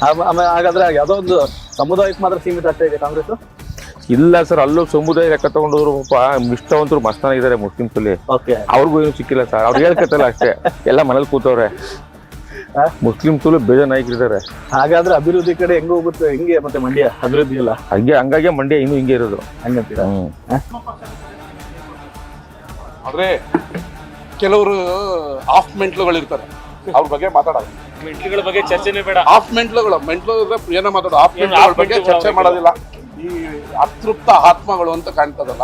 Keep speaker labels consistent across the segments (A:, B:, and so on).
A: ಆಮೇಲೆ ಹಾಗಾದ್ರೆ ಯಾವುದೋ ಒಂದು ಸಮುದಾಯಕ್ಕೆ ಮಾತ್ರ ಸೀಮಿತ ಆಗ್ತಾ ಇದೆ ಕಾಂಗ್ರೆಸ್?
B: ಇಲ್ಲ ಸರ್, ಅಲ್ಲೂ ಸಮುದಾಯ ಲೆಕ್ಕ ತಗೊಂಡವ್ರು ಪಾಪ ನಿಷ್ಠಾವಂತರು ಮಸ್ತಾನ ಇದಾರೆ ಮುಸ್ಲಿಮ್ಸ್ ಅಲ್ಲಿ. ಅವ್ರಿಗೂ ಏನು ಸಿಕ್ಕಿಲ್ಲ ಸರ್, ಅವ್ರು ಹೇಳ್ಕತ್ತಲ್ಲ ಅಷ್ಟೇ, ಎಲ್ಲ ಮನೇಲಿ ಕೂತವ್ರೆ. ಮುಸ್ಲಿಮ್ಸ್ ಬೇಜಾರ್ ನಾಯಕರಿದ್ದಾರೆ.
A: ಹಾಗಾದ್ರೆ ಅಭಿವೃದ್ಧಿ ಕಡೆ ಹೆಂಗ್ ಹೋಗುತ್ತೆ? ಹೆಂಗೆ ಮತ್ತೆ ಮಂಡ್ಯ ಅಭಿವೃದ್ಧಿ ಇಲ್ಲ
B: ಹಂಗಾಗಿ ಮಂಡ್ಯ ಇನ್ನೂ ಹಿಂಗೆ ಇರೋದು.
A: ಹಂಗಂತೀರಾ?
C: ಆದ್ರೆ ಕೆಲವರು ಆಫ್ ಮೆಂಟ್ಲುಗಳು ಇರ್ತಾರೆ, ಅವ್ರ ಬಗ್ಗೆ ಮಾತಾಡೋದು.
D: ಮೆಂಟ್ಲುಗಳ ಬಗ್ಗೆ ಚರ್ಚೆನೇ ಬೇಡ.
C: ಆಫ್ ಮೆಂಟ್ಲುಗಳು ಏನೋ ಮಾತಾಡೋದು, ಆಫ್ ಮೆಂಟ್ಲುಗಳ ಬಗ್ಗೆ ಚರ್ಚೆ ಮಾಡೋದಿಲ್ಲ. ಈ ಅತೃಪ್ತ ಆತ್ಮಗಳು ಅಂತ ಕಾಣ್ತದಲ್ಲ,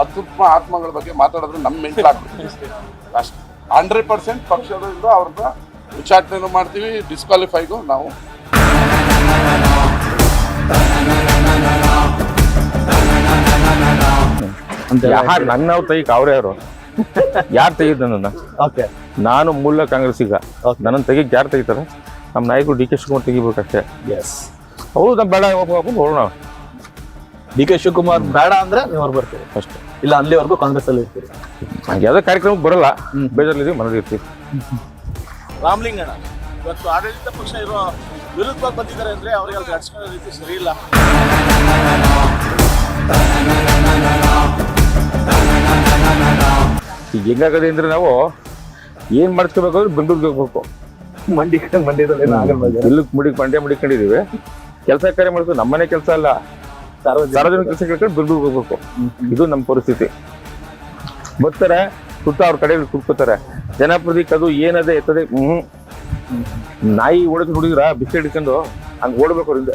C: ಅತೃಪ್ತ ಆತ್ಮಗಳ ಬಗ್ಗೆ ಮಾತಾಡಿದ್ರೆ ನಮ್ಮ ಮೆಂಟ್ಲಾಗ್ತದೆ ಅಷ್ಟೇ. 100% ಪಕ್ಷದಿಂದ ಅವ್ರನ್ನ ಉಚ್ಚಾಟನೆ ಮಾಡ್ತೀವಿ, ಡಿಸ್ಕ್ವಾಲಿಫೈಗೂ ನಾವು.
B: ನನ್ನ ತೆಗಿಕ್ ಅವ್ರೆ ಅವರು ಯಾರು ತೆಗಿದ್ ನನ್ನ? ನಾನು ಮೂಲ ಕಾಂಗ್ರೆಸ್ಸಿಗ, ನನ್ನ ತೆಗಿಕ್ ಯಾರು ತೆಗಿತಾರೆ? ನಮ್ಮ ನಾಯಕರು ಡಿ ಕೆ ಶಿವಕುಮಾರ್ ತೆಗಿಬೇಕಷ್ಟೇ. ಹೌದು, ನಮ್ಮ ಬೇಡ ನೋಡೋಣ.
A: ಡಿ ಕೆ ಶಿವಕುಮಾರ್ ಬೇಡ ಅಂದ್ರೆ ನೀವು ಅವ್ರು ಬರ್ತೀರಿ ಅಷ್ಟೇ, ಇಲ್ಲ ಅಲ್ಲಿವರೆಗೂ ಕಾಂಗ್ರೆಸ್ ಅಲ್ಲಿ ಇರ್ತೀರಿ?
B: ಯಾವುದೇ ಕಾರ್ಯಕ್ರಮಕ್ಕೆ ಬರಲ್ಲ, ಬೇಜಾರಿದ್ದೀವಿ, ಮನೇಲಿ ಇರ್ತೀವಿ.
E: ರಾಮಲಿಂಗಣ್ಣ ಇವತ್ತು ಆಡಳಿತ ಪಕ್ಷ ಇರೋ ವಿರುದ್ಧವಾಗಿ ಬಂದಿದ್ದಾರೆ ಅಂದ್ರೆ ಅವ್ರಿಗೆ ಅಲ್ಲಿ ನಡ್ಸ್ಕೊಳ್ಳೋ ರೀತಿ ಸರಿ ಇಲ್ಲ.
B: ಈಗ ಹೆಂಗಾಗದೆ ಅಂದ್ರೆ ನಾವು ಏನ್ ಮಾಡ್ಕೋಬೇಕಾದ್ರೆ ಬೆಂಗಳೂರಿಗೆ ಹೋಗ್ಬೇಕು.
A: ಮಂಡ್ಯದಲ್ಲಿ
B: ಮಂಡ್ಯ ಮುಡಿಕೊಂಡಿದೀವಿ. ಕೆಲಸ ಕಾರ್ಯ ಮಾಡ್ತೀವಿ, ನಮ್ಮನೆ ಕೆಲಸ ಅಲ್ಲ, ಸಾರ್ವಜನಿಕ ಕೆಲಸ ಕೇಳ್ಕೊಂಡು ಬೆಂಗಳೂರಿಗೆ ಹೋಗ್ಬೇಕು. ಇದು ನಮ್ಮ ಪರಿಸ್ಥಿತಿ. ಬರ್ತಾರೆ, ಸುತ್ತ ಅವ್ರ ಕಡೆ ಕುತ್ಕೋತಾರೆ. ಜನಪ್ರತಿಕ್ ಅದು ಏನದೆ ಎತ್ತದೆ, ನಾಯಿ ಓಡೋದು ಹುಡುಗಿರ ಬಿಸ್ಕೆಟ್ ಹಿಡ್ಕೊಂಡು ಹಂಗೆ ಓಡ್ಬೇಕು ಅವ್ರಿಂದ.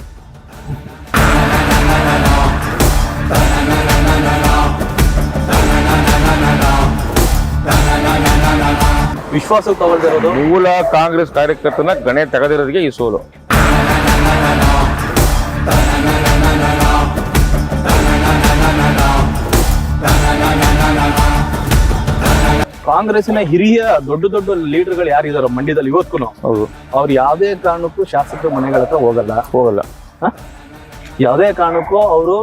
A: ವಿಶ್ವಾಸ ತಗೊಳ್ದಿರೋದು
B: ಮೂಲ ಕಾಂಗ್ರೆಸ್ ಕಾರ್ಯಕರ್ತನ ಗಣೆ ತೆಗೆದಿರೋದಿಗೆ ಈ ಸೋಲು.
A: ಕಾಂಗ್ರೆಸ್ಸಿನ ಹಿರಿಯ ದೊಡ್ಡ ಲೀಡರ್ಗಳು ಯಾರಿದಾರೋ ಮಂಡ್ಯದಲ್ಲಿ ಇವತ್ತು,
B: ಹೌದು,
A: ಅವ್ರು ಯಾವುದೇ ಕಾರಣಕ್ಕೂ ಶಾಸಕರ ಮನೆಗಳ ಹತ್ರ ಹೋಗಲ್ಲ. ಯಾವುದೇ ಕಾರಣಕ್ಕೂ ಅವರು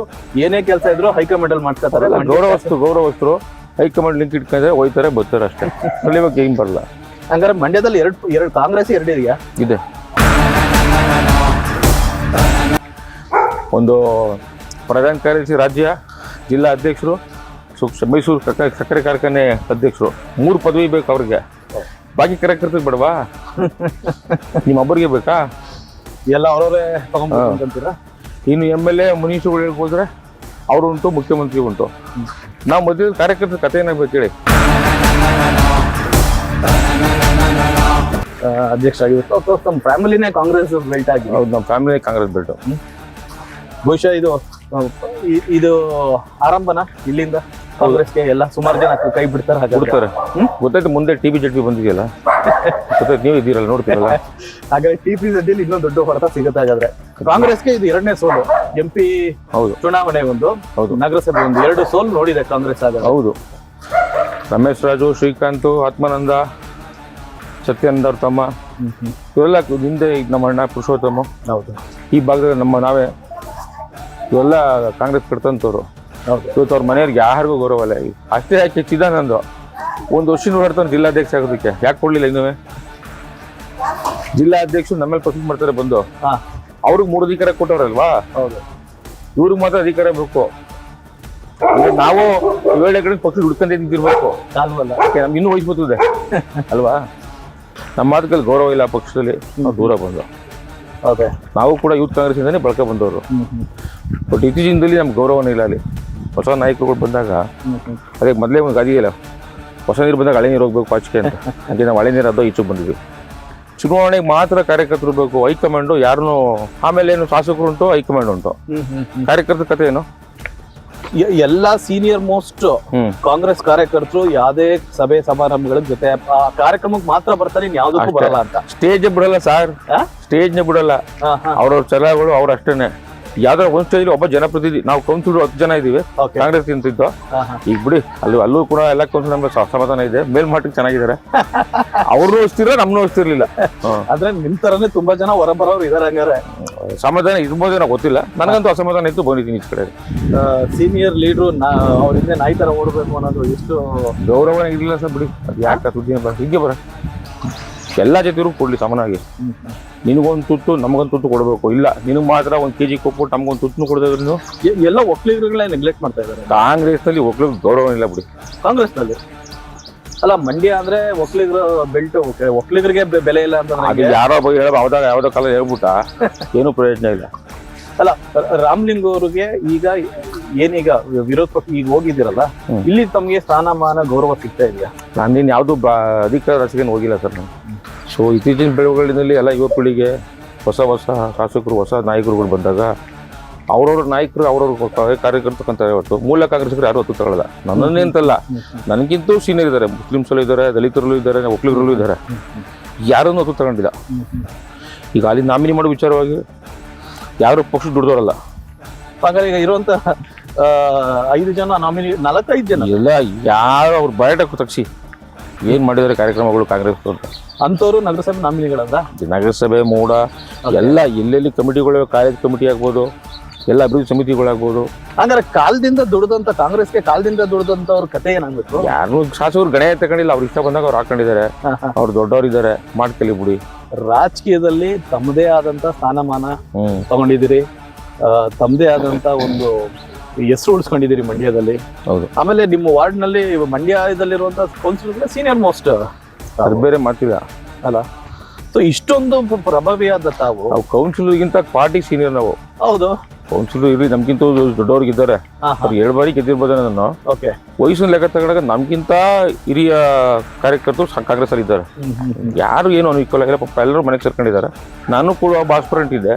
A: ಏನೇ ಕೆಲಸ ಇದ್ರು ಹೈಕಮಾಂಡ್ ಅಲ್ಲಿ ಮಾಡ್ಕೊತಾರೆ.
B: ಗೌರವಸ್ಥರು ಹೈಕಮಾಂಡ್ ಲಿಂಕ್ ಇಟ್ಕೊಂಡ್ರೆ ಹೋಯ್ತಾರೆ, ಬರ್ತಾರೆ ಅಷ್ಟೇ. ಇವಾಗ ಏನ್ ಬರಲ್ಲ.
A: ಹಂಗಾರೆ ಮಂಡ್ಯದಲ್ಲಿ ಎರಡು ಕಾಂಗ್ರೆಸ್ ಎರಡು ಇದೆಯಾ?
B: ಇದೆ. ಒಂದು ಪ್ರಧಾನ ಕಾರ್ಯದರ್ಶಿ, ರಾಜ್ಯ ಜಿಲ್ಲಾ ಅಧ್ಯಕ್ಷರು, ಮೈಸೂರು ಸಕ್ಕರೆ ಕಾರ್ಖಾನೆ ಅಧ್ಯಕ್ಷರು, 3 ಪದವಿ ಬೇಕು ಅವ್ರಿಗೆ. ಬಾಕಿ ಕಾರ್ಯಕರ್ತರಿಗೆ ಬೇಡವಾ? ನಿಮ್ಮೊಬ್ಬರಿಗೆ ಬೇಕಾ?
A: ಎಲ್ಲ ಅವರವರೇ ತಗೊಂಡ್ಬಂತೀರಾ?
B: ಇನ್ನು MLA ಮುನೀಶುಗಳು ಹೋದ್ರೆ ಅವರು ಉಂಟು, ಮುಖ್ಯಮಂತ್ರಿ ಉಂಟು. ನಾವು ಮಧ್ಯದ ಕಾರ್ಯಕರ್ತರ ಕಥೆ ಏನಾಗಬೇಕು ಹೇಳಿ?
A: ಅಧ್ಯಕ್ಷ ಆಗಿತ್ತು, ನಮ್ಮ ಫ್ಯಾಮಿಲಿನೇ ಕಾಂಗ್ರೆಸ್ ಬೆಲ್ಟ್ ಆಗಿ.
B: ಹೌದು, ನಮ್ಮ ಫ್ಯಾಮಿಲಿ ಕಾಂಗ್ರೆಸ್ ಬೆಲ್ಟ್.
A: ಬಹುಶಃ ಇದು ಆರಂಭನ ಇಲ್ಲಿಂದ ಕಾಂಗ್ರೆಸ್ಗೆ ಎಲ್ಲ ಸುಮಾರು ಜನ ಕೈ ಬಿಡ್ತಾರೆ.
B: ಗೊತ್ತಾಯ್ತು, ಮುಂದೆ TB ZP ಬಂದಿದೆಯಲ್ಲ, ಗೊತ್ತಾಯ್ತು, ನೀವು ಇದ್ದೀರಲ್ಲ, ನೋಡ್ತೀರಲ್ಲ.
A: ಹಾಗಾದ್ರೆ TB ZP ಇನ್ನೊಂದು ದೊಡ್ಡ ಹೊಡೆತ ಸಿಗುತ್ತೆ. ಹಾಗಾದ್ರೆ ಕಾಂಗ್ರೆಸ್ಗೆ ಇದು 2ನೇ ಸೋಲು. MP ಚುನಾವಣೆ ಒಂದು, ನಗರಸಭೆ ಒಂದು, 2 ಸೋಲು ನೋಡಿದೆ ಕಾಂಗ್ರೆಸ್.
B: ಹೌದು, ರಮೇಶ್ ರಾಜು, ಶ್ರೀಕಾಂತ್, ಆತ್ಮಾನಂದ, ಸತ್ಯಾನಂದ ಅವ್ರ ತಮ್ಮ, ಇವೆಲ್ಲ ಹಿಂದೆ ನಮ್ಮ ಅಣ್ಣ ಪುರುಷೋತ್ತಮ, ಈ ಭಾಗದಲ್ಲಿ ನಾವೇ ಇವೆಲ್ಲ ಕಾಂಗ್ರೆಸ್ ಕಟ್ತಂತವ್ರು. ಇವತ್ತು ಅವ್ರ ಮನೆಯವ್ರಿಗೆ ಯಾರಿಗೂ ಗೌರವ ಇಲ್ಲ. ಅಷ್ಟೇ ಯಾಕೆ ಚಿದಾನಂದ 1 ವರ್ಷ ನೋಡ್ತಾನೆ ಜಿಲ್ಲಾಧ್ಯಕ್ಷ ಆಗೋದಕ್ಕೆ, ಯಾಕೆ ಕೊಡ್ಲಿಲ್ಲ? ಇನ್ನೂ ಜಿಲ್ಲಾಧ್ಯಕ್ಷರು ನಮ್ಮೇಲೆ ಪಸಂದ್ ಮಾಡ್ತಾರೆ ಬಂದು. ಅವ್ರಿಗೆ 3 ಅಧಿಕಾರ ಕೊಟ್ಟವ್ರಲ್ವಾ? ಇವ್ರಿಗೆ ಮಾತ್ರ ಅಧಿಕಾರ ಬೇಕು. ನಾವು 7 ಕಡೆ ಪಕ್ಷ ಹುಡ್ಕೊಂಡಿರ್ಬೇಕು, ನಮ್ಗೆ ಇನ್ನೂ ವಯಸ್ಸು ಬರ್ತದೆ ಅಲ್ವಾ? ನಮ್ಮ ಮಾತುಕಲ್ಲಿ ಗೌರವ ಇಲ್ಲ ಪಕ್ಷದಲ್ಲಿ, ನಾವು ದೂರ ಬಂದು. ನಾವು ಕೂಡ ಯೂತ್ ಕಾಂಗ್ರೆಸ್ ಇಂದಾನೆ ಬಳಕೆ ಬಂದವರು. ಬಟ್ ಇತ್ತೀಚಿನ ದಿನದಲ್ಲಿ ನಮ್ಗೆ ಗೌರವನೇ ಇಲ್ಲ. ಅಲ್ಲಿ ಹೊಸ ನಾಯಕರುಗಳು ಬಂದಾಗ, ಅದೇ ಮೊದಲೇ ಒಂದು ಗಾದಿ ಇಲ್ಲ, ಹೊಸ ನೀರು ಬಂದಾಗ ಹಳೆ ನೀರು ಹೋಗ್ಬೇಕು ಪಾಚಿಕೆ ಅಂತ. ಹಾಗೆ ನಾವು ಹಳೆ ನೀರು ಅದೋ ಈಚೆಗೆ ಬಂದಿದ್ವಿ. ಚುನಾವಣೆಗೆ ಮಾತ್ರ ಕಾರ್ಯಕರ್ತರು ಬೇಕು, ಹೈಕಮಾಂಡು ಯಾರನ್ನು. ಆಮೇಲೆ ಏನು ಶಾಸಕರು ಉಂಟು, ಹೈಕಮಾಂಡ್ ಉಂಟು. ಕಾರ್ಯಕರ್ತರ ಕಥೆ ಏನು?
A: ಎಲ್ಲಾ ಸೀನಿಯರ್ ಮೋಸ್ಟ್ ಕಾಂಗ್ರೆಸ್ ಕಾರ್ಯಕರ್ತರು ಯಾವುದೇ ಸಭೆ ಸಮಾರಂಭಗಳ ಜೊತೆ ಕಾರ್ಯಕ್ರಮಕ್ಕೆ ಮಾತ್ರ ಬರ್ತಾರೆ, ಯಾವ್ದಕ್ಕೂ ಬರಲ್ಲ ಅಂತ.
B: ಸ್ಟೇಜ್ ಬಿಡಲ್ಲ ಸರ್, ಸ್ಟೇಜ್ನೇ ಬಿಡಲ್ಲ. ಅವ್ರವ್ರ ಛಲಗಳು ಅವ್ರ ಅಷ್ಟೇನೆ. ಯಾವ್ದಾರ ಒಂದ್ ಸ್ಟೇಜ್ ಒಬ್ಬ ಜನಪ್ರತಿನಿಧಿ, ನಾವು ಕೌನ್ಸಿಲ್ 10 ಜನ ಇದೀವಿ ಕಾಂಗ್ರೆಸ್ ಅಂತಿದ್ದು. ಈಗ ಬಿಡಿ, ಅಲ್ಲೂ ಕೂಡ ಎಲ್ಲ ಕೌನ್ಸಿಲ್ ನಮ್ಗೆ ಸಮಾಧಾನ ಇದೆ, ಮೇಲ್ಮಟ್ಟಕ್ಕೆ ಚೆನ್ನಾಗಿದ್ದಾರೆ. ಅವ್ರನ್ನೂ ವಹಿಸ್ತಿರ, ನಮ್ನು ವಹಿಸ್ತಿರ್ಲಿಲ್ಲ.
A: ಆದ್ರೆ ನಿಮ್ ತರನೇ ತುಂಬಾ ಜನ ಹೊರಬರೋರು ಇದಾರೆ. ಹಂಗಾರೆ
B: ಸಮಾಧಾನ ಇರ್ಬೋದೇನೋ ಗೊತ್ತಿಲ್ಲ, ನನಗಂತೂ ಅಸಮಾಧಾನ ಇತ್ತು, ಬಂದಿದ್ದೀನಿ ಈ ಕಡೆ.
A: ಸೀನಿಯರ್ ಲೀಡ್ರು ಅವ್ರಿಂದ ನಾಯಿ ತರ ಓಡಬೇಕು ಅನ್ನೋದು ಎಷ್ಟು
B: ಗೌರವ ಇರ್ಲಿಲ್ಲ ಸರ್. ಬಿಡಿ, ಅದು ಯಾಕೆ ಸುದ್ದಿ ಹಿಂಗೆ ಬರ ಎಲ್ಲ ಜೊತೆಯವರು ಕೊಡ್ಲಿ ಸಮಾನಾಗಿ. ನಿನಗೊಂದು ತುತ್ತು ನಮಗೊಂದು ತುತ್ತು ಕೊಡಬೇಕು. ಇಲ್ಲ ನಿನಗೆ ಮಾತ್ರ 1 kg ಕೊಟ್ಬಿಟ್ಟು ನಮ್ಗೊಂದು ತುತ್ತು ಕೊಡೋದ್ರೂ
A: ಎಲ್ಲ ಒಕ್ಕಲಿಗರುಗಳೇ ನೆಗ್ಲೆಕ್ಟ್ ಮಾಡ್ತಾ ಇದ್ದಾರೆ.
B: ಕಾಂಗ್ರೆಸ್ನಲ್ಲಿ ಒಕ್ಕಲಿಗ ಗೌರವನಿಲ್ಲ ಬಿಡಿ.
A: ಕಾಂಗ್ರೆಸ್ನಲ್ಲಿ ಅಲ್ಲ, ಮಂಡ್ಯ ಅಂದ್ರೆ ಒಕ್ಕಲಿಗರ ಬೆಲ್ಟ್, ಒಕ್ಕಲಿಗರಿಗೆ ಬೆಲೆ ಇಲ್ಲ ಅಂತ
B: ಅದು ಯಾರೋ ಯಾವ್ದೋ ಕಾಲ ಹೇಳ್ಬಿಟ್ಟ ಏನು ಪ್ರಯೋಜನ ಇಲ್ಲ.
A: ಅಲ್ಲ, ರಾಮಲಿಂಗ ಅವ್ರಿಗೆ ಈಗ ಏನೀಗ ವಿರೋಧ ಪಕ್ಷ ಈಗ ಹೋಗಿದ್ದೀರಲ್ಲ, ಇಲ್ಲಿ ತಮ್ಗೆ ಸ್ಥಾನಮಾನ ಗೌರವ ಸಿಗ್ತಾ ಇದೆಯಾ?
B: ನಾನೇನು ಯಾವುದು ಅಧಿಕಾರ ರಾಜಕೀಯ ಹೋಗಿಲ್ಲ ಸರ್ ನಾನು. ಸೊ ಇತ್ತೀಚಿನ ಬೆಳವಣಿಗೆಯಲ್ಲಿ ಎಲ್ಲ ಯುವ ಪೀಳಿಗೆ ಹೊಸ ಶಾಸಕರು, ಹೊಸ ನಾಯಕರುಗಳು ಬಂದಾಗ ಅವ್ರವ್ರ ನಾಯಕರು ಅವ್ರವ್ರ ಕಾರ್ಯಕರ್ತಕ್ಕಂಥ ಹೊತ್ತು ಮೂಲ ಕಾಂಗ್ರೆಸ್ಗರು ಯಾರು ಹೊತ್ತು ತಗೊಳ್ಳಲ್ಲ. ನನ್ನನ್ನೇಂತಲ್ಲ, ನನಗಿಂತೂ ಸೀನಿಯರ್ ಇದ್ದಾರೆ, ಮುಸ್ಲಿಮ್ಸಲ್ಲೂ ಇದ್ದಾರೆ, ದಲಿತರಲ್ಲೂ ಇದ್ದಾರೆ, ಒಕ್ಕಲಿಗರಲ್ಲೂ ಇದ್ದಾರೆ, ಯಾರನ್ನೂ ಹೊತ್ತು ತಗೊಂಡಿಲ್ಲ. ಈಗ ಅಲ್ಲಿ ನಾಮಿನಿ ಮಾಡೋ ವಿಚಾರವಾಗಿ ಯಾರು ಪಕ್ಷ ದುಡ್ದವರಲ್ಲ.
A: ಹಾಗಾದ್ರೆ ಈಗ ಇರುವಂತ 5 ಜನ ನಾಮಿನಿ, 4-5 ಜನ
B: ಎಲ್ಲ ಯಾರು ಅವ್ರು ಬಯೋಡಾಕ್ ತಗ್ಸಿ ಏನ್ ಮಾಡಿದ್ದಾರೆ ಕಾರ್ಯಕ್ರಮಗಳು ಕಾಂಗ್ರೆಸ್ ಅಂತ
A: ಅಂತವ್ರು ನಗರಸಭೆ ನಾಮಿನಿಗಳಂದ.
B: ನಗರಸಭೆ ಮೂಡ ಎಲ್ಲ ಎಲ್ಲೆಲ್ಲಿ ಕಮಿಟಿಗಳು, ಕಾಲೇಜ್ ಕಮಿಟಿ ಆಗ್ಬೋದು, ಎಲ್ಲ ಅಭಿವೃದ್ಧಿ ಸಮಿತಿಗಳಾಗ್ಬೋದು.
A: ಹಂಗಾರೆ ಕಾಲದಿಂದ ದುಡ್ದಂತ ಕಾಂಗ್ರೆಸ್ಗೆ ಕಾಲದಿಂದ ದುಡ್ದಂತವ್ರ ಕತೆ ಏನಾಗ್ಬೇಕು?
B: ಯಾರು ಶಾಸಕರು ಗಣೆ ತಗೊಂಡಿಲ್ಲ, ಅವ್ರು ಇಷ್ಟ ಬಂದಾಗ ಅವ್ರು ಹಾಕೊಂಡಿದ್ದಾರೆ, ಅವ್ರು ದೊಡ್ಡವರಿದ್ದಾರೆ, ಮಾಡ್ಕೊಳ್ಳಿ ಬಿಡಿ.
A: ರಾಜಕೀಯದಲ್ಲಿ ತಮ್ಮದೇ ಆದಂತ ಸ್ಥಾನಮಾನ ತಗೊಂಡಿದ್ದೀರಿ, ತಮ್ಮದೇ ಆದಂತ ಒಂದು ಹೆಸರು ಉಳಿಸ್ಕೊಂಡಿದ್ದೀರಿ ಮಂಡ್ಯದಲ್ಲಿ.
B: ಹೌದು.
A: ಆಮೇಲೆ ನಿಮ್ಮ ವಾರ್ಡ್ ನಲ್ಲಿ ಮಂಡ್ಯದಲ್ಲಿರುವಂತ ಕೌನ್ಸಿಲರ್ ಸೀನಿಯರ್ ಮೋಸ್ಟ್,
B: ಅದು ಬೇರೆ ಮಾಡ್ತಿಲ್ಲ
A: ಅಲ್ಲ. ಸೊ ಇಷ್ಟೊಂದು ಪ್ರಭಾವಿಯಾದ ತಾವು
B: ಕೌನ್ಸಿಲರ್ಗಿಂತ ಪಾರ್ಟಿ ಸೀನಿಯರ್ ನಾವು.
A: ಹೌದು,
B: ಕೌನ್ಸಿಲರ್ ಇರ್ಲಿ, ನಮ್ಗಿಂತ ದೊಡ್ಡವ್ರಿಗಿದ್ದಾರೆ, ಅವ್ರು 7 ಬಾರಿ ಗೆದ್ದಿರ್ಬೋದು. ನಾನು ವಯಸ್ಸಿನ ಲೆಕ್ಕ ತಗೊಂಡಾಗ ನಮ್ಗಿಂತ ಹಿರಿಯ ಕಾರ್ಯಕರ್ತರು ಕಾಂಗ್ರೆಸ್ ಅಲ್ಲಿ ಇದ್ದಾರೆ. ಯಾರು ಏನು ಅನುಕೂಲ ಆಗಿಲ್ಲ, ಪಾಪ ಎಲ್ಲರೂ ಮನೆಗೆ ಸೇರ್ಕೊಂಡಿದ್ದಾರೆ. ನಾನು ಕೂಡ ಆಸ್ಪರೆಂಟ್ ಇದ್ದೆ.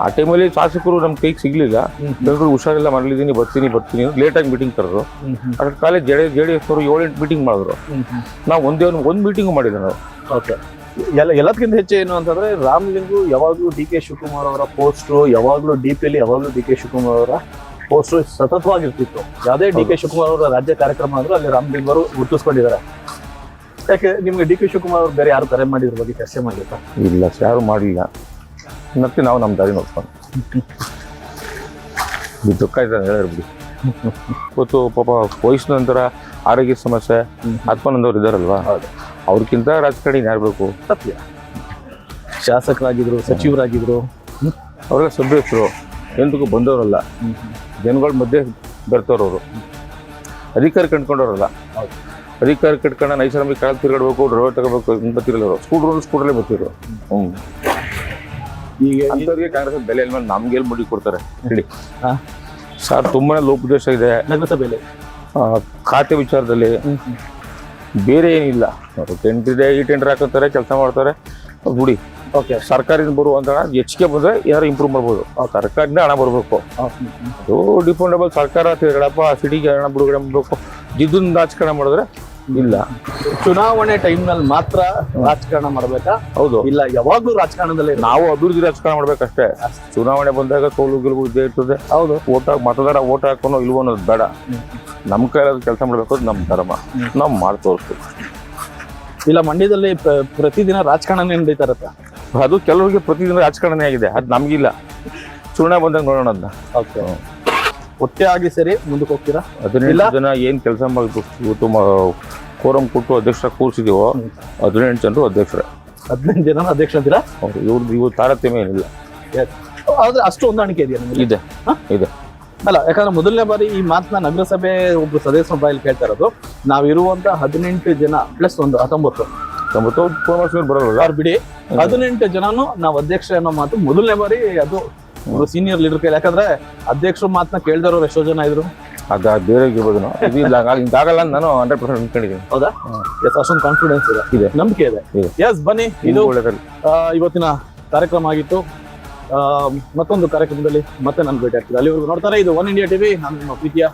B: ಆ ಟೈಮಲ್ಲಿ ಶಾಸಕರು ನಮ್ಮ ಕೈಗೆ ಸಿಗ್ಲಿಲ್ಲ. ಬೆಂಗಳೂರು ಹುಷಾರಿಲ್ಲ, ಮರಳಿದ್ದೀನಿ, ಬರ್ತೀನಿ ಲೇಟಾಗಿ ಮೀಟಿಂಗ್ ಕರೆದ್ರು. ಅದ್ರ ಕಾಲೇಜ್ JDS ಅವರು 7-8 ಮೀಟಿಂಗ್ ಮಾಡಿದ್ರು. ನಾವು ಒಂದು ಮೀಟಿಂಗ್ ಮಾಡಿಲ್ಲ ನಾವು.
A: ಎಲ್ಲದಕ್ಕಿಂತ ಹೆಚ್ಚು ಏನು ಅಂತಂದ್ರೆ, ರಾಮಲಿಂಗು ಯಾವಾಗ್ಲೂ DK ಶಿವಕುಮಾರ್ ಅವರ ಪೋಸ್ಟ್ರು, ಯಾವಾಗ್ಲೂ DPಯಲ್ಲಿ ಯಾವಾಗ್ಲೂ DK ಶಿವಕುಮಾರ್ ಅವರ ಪೋಸ್ಟ್ರು ಸತತವಾಗಿರ್ತಿತ್ತು. ಯಾವುದೇ DK ಶಿವಕುಮಾರ್ ಅವರ ರಾಜ್ಯ ಕಾರ್ಯಕ್ರಮ ಅಂದ್ರೂ ಅಲ್ಲಿ ರಾಮಲಿಂಗ್ ಅವರು ಗುರುತಿಸ್ಕೊಂಡಿದ್ದಾರೆ. ಯಾಕೆ ನಿಮ್ಗೆ DK ಶಿವಕುಮಾರ್ ಅವರು ಬೇರೆ ಯಾರು ಕರೆ ಮಾಡಿದ್ರ ಬಗ್ಗೆ ಚರ್ಚೆ ಮಾಡ್ಲಿಲ್ಲ?
B: ಇಲ್ಲ, ಯಾರು ಮಾಡಲಿಲ್ಲ. ಮತ್ತೆ ನಾವು ನಮ್ಮ ದಾರಿ ನೋಡ್ಕೊಂಡು ದುಃಖ ಆಯ್ತು ಹೇಳಿರ್ಬಿಡಿ. ಇವತ್ತು ಪಾಪ ವಯಸ್ಸಿನ ನಂತರ ಆರೋಗ್ಯ ಸಮಸ್ಯೆ ಆತ್ಮಾನಂದವ್ರು ಇದ್ದಾರಲ್ವಾ, ಅವ್ರಿಗಿಂತ ರಾಜಕಾರಣಿ ಯಾರು ಬೇಕು?
A: ಸತ್ಯ. ಶಾಸಕರಾಗಿದ್ರು, ಸಚಿವರಾಗಿದ್ರು,
B: ಅವ್ರಿಗೆ ಸಭ್ಯಸ್ಥರು, ಎಂದಕ್ಕೂ ಬಂದವರಲ್ಲ, ಜನಗಳ ಮಧ್ಯೆ ಬೆರ್ತವ್ರವರು, ಅಧಿಕಾರ ಕಂಡ್ಕೊಂಡವ್ರಲ್ಲ. ಅಧಿಕಾರ ಕಟ್ಕೊಂಡ ನೈಸರ್ಗಿಕ ಕಾಲ ತಿರುಗಾಡ್ಬೇಕು, ಡ್ರೈವರ್ ತಗೋಬೇಕು, ಬರ್ತಿರಲ್ಲ. ಸ್ಕೂಟ್ರಲ್ಲೇ ಬರ್ತಿದ್ರು. ಈಗ ಅಂಥವ್ರಿಗೆ ಕಾಂಗ್ರೆಸ್ ಬೆಲೆ ಇಲ್ಲ, ನಮ್ಗೆ ಎಲ್ಲಿ ಮುಡಿ ಕೊಡ್ತಾರೆ ಹೇಳಿ ಸರ್? ತುಂಬಾನೇ ಲೋಪದೇಶ ಇದೆ
A: ನಗರಸಭೆಯಲ್ಲಿ,
B: ಖಾತೆ ವಿಚಾರದಲ್ಲಿ. ಬೇರೆ ಏನಿಲ್ಲ. ಟೆಂಡರ್ ಈ ಟೆಂಡರ್ ಹಾಕೋತಾರೆ, ಕೆಲಸ ಮಾಡ್ತಾರೆ ಬಿಡಿ. ಸರ್ಕಾರದಿಂದ ಬರುವಂತ ಹಣ ಹೆಚ್ಚಿಗೆ ಬಂದ್ರೆ ಯಾರು ಇಂಪ್ರೂವ್ ಮಾಡ್ಬೋದು. ಸರ್ಕಾರದಿಂದ ಹಣ ಬರಬೇಕು. ಅದು ಡಿಪೆಂಡಬಲ್. ಸರ್ಕಾರ ತಿರುಗಡಪ್ಪ ಸಿಟಿಗೆ ಹಣ ಬಿಡುಗಡೆ ಮಾಡಬೇಕು. ಜಿದ್ದನ್ನ ರಾಜಕಾರಣ ಮಾಡಿದ್ರೆ ಇಲ್ಲ.
A: ಚುನಾವಣೆ ಟೈಮ್ ನಲ್ಲಿ ಮಾತ್ರ ರಾಜಕಾರಣ ಮಾಡ್ಬೇಕಾ?
B: ಹೌದು.
A: ಇಲ್ಲ, ಯಾವಾಗ್ಲೂ ರಾಜಕಾರಣದಲ್ಲಿ
B: ನಾವು ಅಭಿವೃದ್ಧಿ ರಾಜಕಾರಣ ಮಾಡ್ಬೇಕಷ್ಟೇ. ಚುನಾವಣೆ ಬಂದಾಗ ಸೋಲು ಗೆಲುವು ಇದ್ದೇ ಇರ್ತದೆ.
A: ಹೌದು.
B: ಮತದಾರ ಓಟ್ ಹಾಕೋನೋ ಇಲ್ವೋ ಅನ್ನೋದು ಬೇಡ. ನಮ್ಮ ಕೈಯಲ್ಲಿ ಕೆಲಸ ಮಾಡ್ಬೇಕು, ನಮ್ಮ ಧರ್ಮ ನಾವು ಮಾಡಿ ತೋರಿಸ್ತೀವಿ.
A: ಇಲ್ಲ, ಮಂಡ್ಯದಲ್ಲಿ ಪ್ರತಿದಿನ ರಾಜಕಾರಣ ನಡೀತಾ ಇರತ್ತೆ.
B: ಅದು ಕೆಲವರಿಗೆ ಪ್ರತಿದಿನ ರಾಜಕಾರಣನೇ ಆಗಿದೆ, ಅದು ನಮ್ಗಿಲ್ಲ. ಚುನಾವಣೆ ಬಂದಾಗ ನೋಡೋಣ ಅದನ್ನ.
A: ಒಟ್ಟೆ ಆಗಿ ಸರಿ ಮುಂದಕ್ಕೆ ಹೋಗ್ತೀರಾ?
B: 15 ಜನ ಏನ್ ಕೆಲಸ ಮಾಡ್ಬೇಕು. ಇವತ್ತು ಕೋರಂ ಕೊಟ್ಟು ಅಧ್ಯಕ್ಷ ಕೂರಿಸಿದೀವೋ 18 ಜನರು ಅಧ್ಯಕ್ಷರೇ.
A: 15 ಜನ ಅಧ್ಯಕ್ಷ ಅಂತೀರಾ?
B: ಹೌದು. ಇವ್ರು ತಾರತಮ್ಯ ಏನಿಲ್ಲ.
A: ಆದ್ರೆ ಅಷ್ಟು ಹೊಂದಾಣಿಕೆ ಇದೆಯಾ ನಿಮಗೆ?
B: ಇದೆ.
A: ಅಲ್ಲ, ಯಾಕಂದ್ರೆ ಮೊದಲನೇ ಬಾರಿ ಈ ಮಾತನ್ನ ನಗರಸಭೆ ಒಬ್ರು ಸದಸ್ಯರ ಬಾಯಲ್ಲಿ ಕೇಳ್ತಾ ಇರೋದು. ನಾವಿರುವಂತ 18 ಜನ ಪ್ಲಸ್ 19
B: ಬರೋಲ್ಲ
A: ಅವ್ರು ಬಿಡಿ, 18 ಜನನು ನಾವು ಅಧ್ಯಕ್ಷ ಅನ್ನೋ ಮಾತು ಮೊದಲನೇ ಬಾರಿ. ಅದು ಸೀನಿಯರ್ ಲೀಡರ್ ಕೈಲಿ. ಯಾಕಂದ್ರೆ ಅಧ್ಯಕ್ಷರು ಮಾತನ್ನ ಕೇಳ್ದಾರೋ ಎಷ್ಟೋ ಜನ ಇದ್ರು.
B: ಅದ ಬೇರೆ ಇರ್ಬೋದು. ಹಿಂಗಾಗಲ್ಲ ಅಂತ ನಾನು 100% ಅನ್ಕೊಂಡಿದ್ದೀನಿ.
A: ಹೌದಾ? ಅಷ್ಟೊಂದು ಕಾನ್ಫಿಡೆನ್ಸ್ ಇದೆ, ನಂಬಿಕೆ ಇದೆ. ಎಸ್, ಬನ್ನಿ. ಇದು ಇವತ್ತಿನ ಕಾರ್ಯಕ್ರಮ ಆಗಿತ್ತು. ಮತ್ತೊಂದು ಕಾರ್ಯಕ್ರಮದಲ್ಲಿ ಮತ್ತೆ ನಾನು ಭೇಟಿ ಆಗ್ತೀನಿ. ಅಲ್ಲಿವರೆಗೂ ನೋಡ್ತಾರೆ ಇದು ಒನ್ ಇಂಡಿಯಾ ಟಿವಿ. ನಾನು ನಿಮ್ಮ ಪ್ರೀತಿಯ